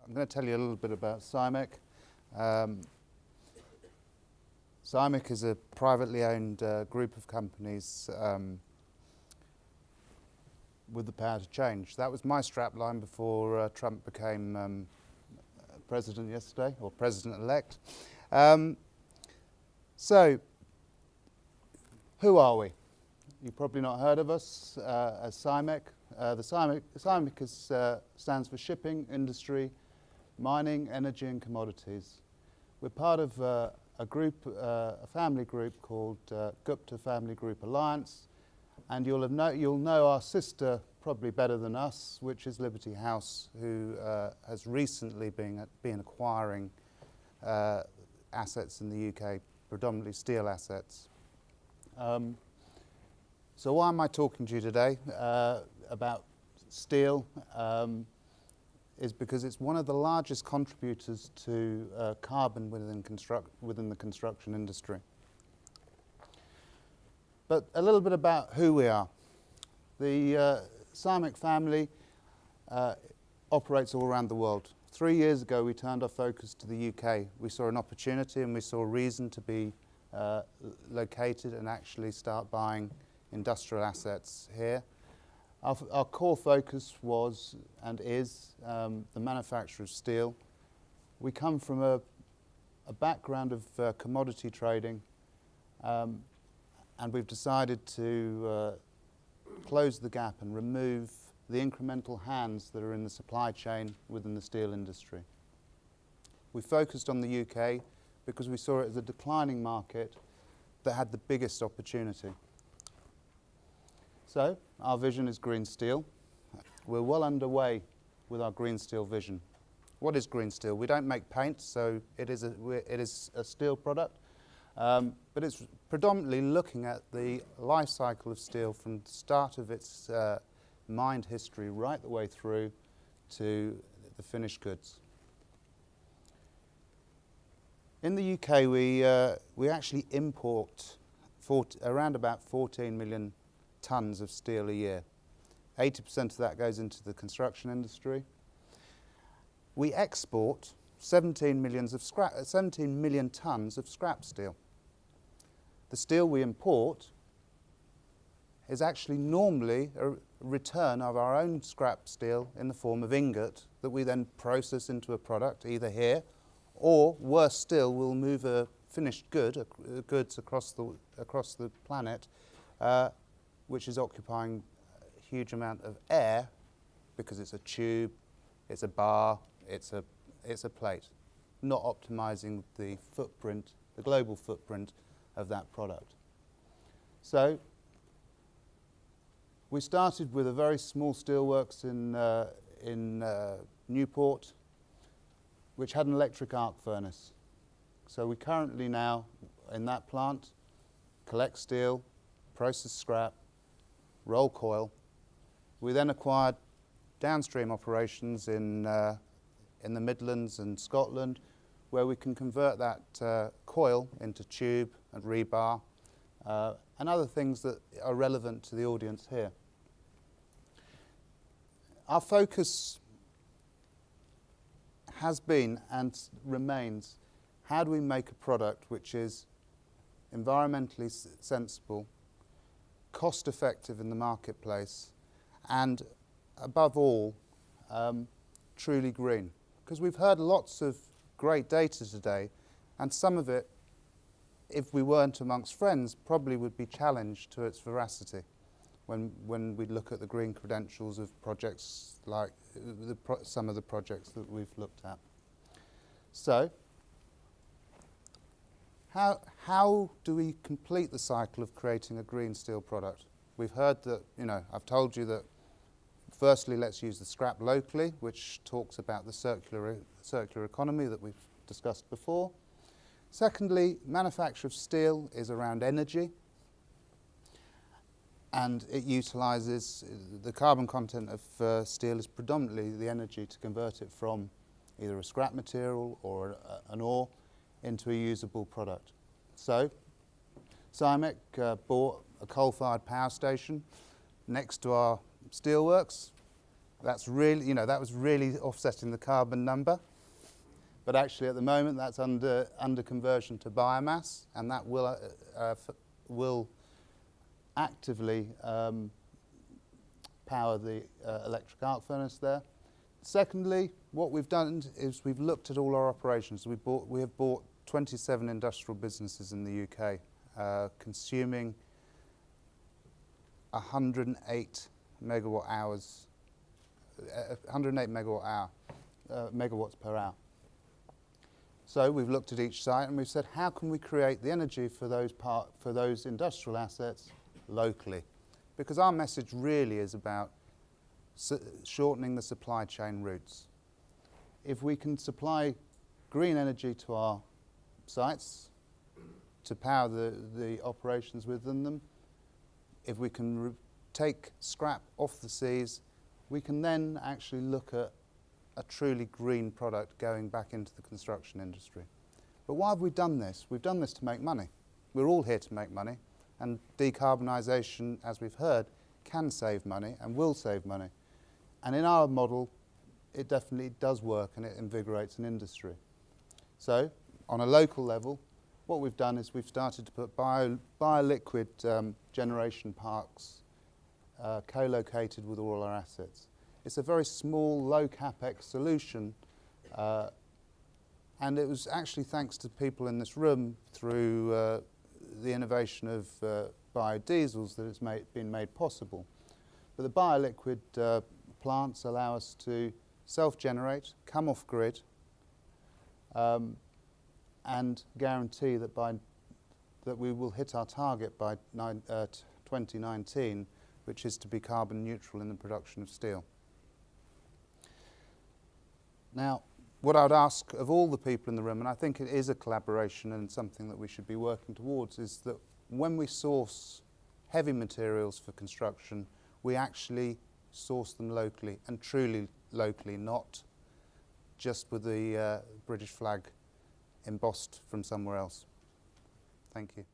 I'm going to tell you a little bit about CIMIC. CIMIC is a privately owned group of companies with the power to change. That was my strapline before Trump became president yesterday, or president-elect. So, who are we? You've probably not heard of us as CIMIC. CIMIC stands for Shipping, Industry, Mining, Energy and Commodities. We're part of a family group called Gupta Family Group Alliance, and you'll know our sister probably better than us, which is Liberty House, who has recently been acquiring assets in the UK, predominantly steel assets. So why am I talking to you today about steel? Is because it's one of the largest contributors to carbon within the construction industry. But a little bit about who we are. The CIMIC family operates all around the world. 3 years ago we turned our focus to the UK. We saw an opportunity and we saw a reason to be located and actually start buying industrial assets here. Our core focus was and is the manufacture of steel. We come from a background of commodity trading, and we've decided to close the gap and remove the incremental hands that are in the supply chain within the steel industry. We focused on the UK because we saw it as a declining market that had the biggest opportunity. So, our vision is green steel. We're well underway with our green steel vision. What is green steel? We don't make paint, so it is a steel product, but it's predominantly looking at the life cycle of steel from the start of its mined history right the way through to the finished goods. In the UK, we actually import around about 14 million tons of steel a year. 80% of that goes into the construction industry. We export 17 million tons of scrap steel. The steel we import is actually normally a return of our own scrap steel in the form of ingot that we then process into a product either here, or worse still, we'll move a finished goods across the planet, which is occupying a huge amount of air because it's a tube, it's a bar, it's a plate, not optimizing the footprint, the global footprint of that product. So we started with a very small steelworks in Newport, which had an electric arc furnace. So we currently now, in that plant, collect steel, process scrap, roll coil. We then acquired downstream operations in the Midlands and Scotland, where we can convert that coil into tube and rebar and other things that are relevant to the audience here. Our focus has been and remains, how do we make a product which is environmentally sensible, cost effective in the marketplace, and above all, truly green. Because we've heard lots of great data today, and some of it, if we weren't amongst friends, probably would be challenged to its veracity when we look at the green credentials of projects like some of the projects that we've looked at. So, how do we complete the cycle of creating a green steel product? We've heard that, I've told you that firstly let's use the scrap locally, which talks about the circular economy that we've discussed before. Secondly, manufacture of steel is around energy, and it utilises the carbon content of steel is predominantly the energy to convert it from either a scrap material or an ore into a usable product. So, CIMIC bought a coal-fired power station next to our steelworks. That's really, you know, that was really offsetting the carbon number. But actually, at the moment, that's under conversion to biomass, and that will actively power the electric arc furnace there. Secondly, what we've done is we've looked at all our operations. We have bought 27 industrial businesses in the UK, consuming 108 megawatt hours, 108 megawatts per hour. So we've looked at each site and we've said, how can we create the energy for those industrial assets locally? Because our message really is about shortening the supply chain routes. If we can supply green energy to our sites to power the operations within them, if we can take scrap off the seas, we can then actually look at a truly green product going back into the construction industry. But why have we done this? We've done this to make money. We're all here to make money, and decarbonisation, as we've heard, can save money and will save money. And in our model, it definitely does work and it invigorates an industry. So, on a local level, what we've done is we've started to put bioliquid generation parks co-located with all our assets. It's a very small, low capex solution, and it was actually thanks to people in this room through the innovation of biodiesels that it's been made possible. But the bioliquid plants allow us to self-generate, come off grid, and guarantee that we will hit our target by 2019, which is to be carbon neutral in the production of steel. Now, what I would ask of all the people in the room, and I think it is a collaboration and something that we should be working towards, is that when we source heavy materials for construction, we actually source them locally, and truly locally, not just with the British flag embossed from somewhere else. Thank you.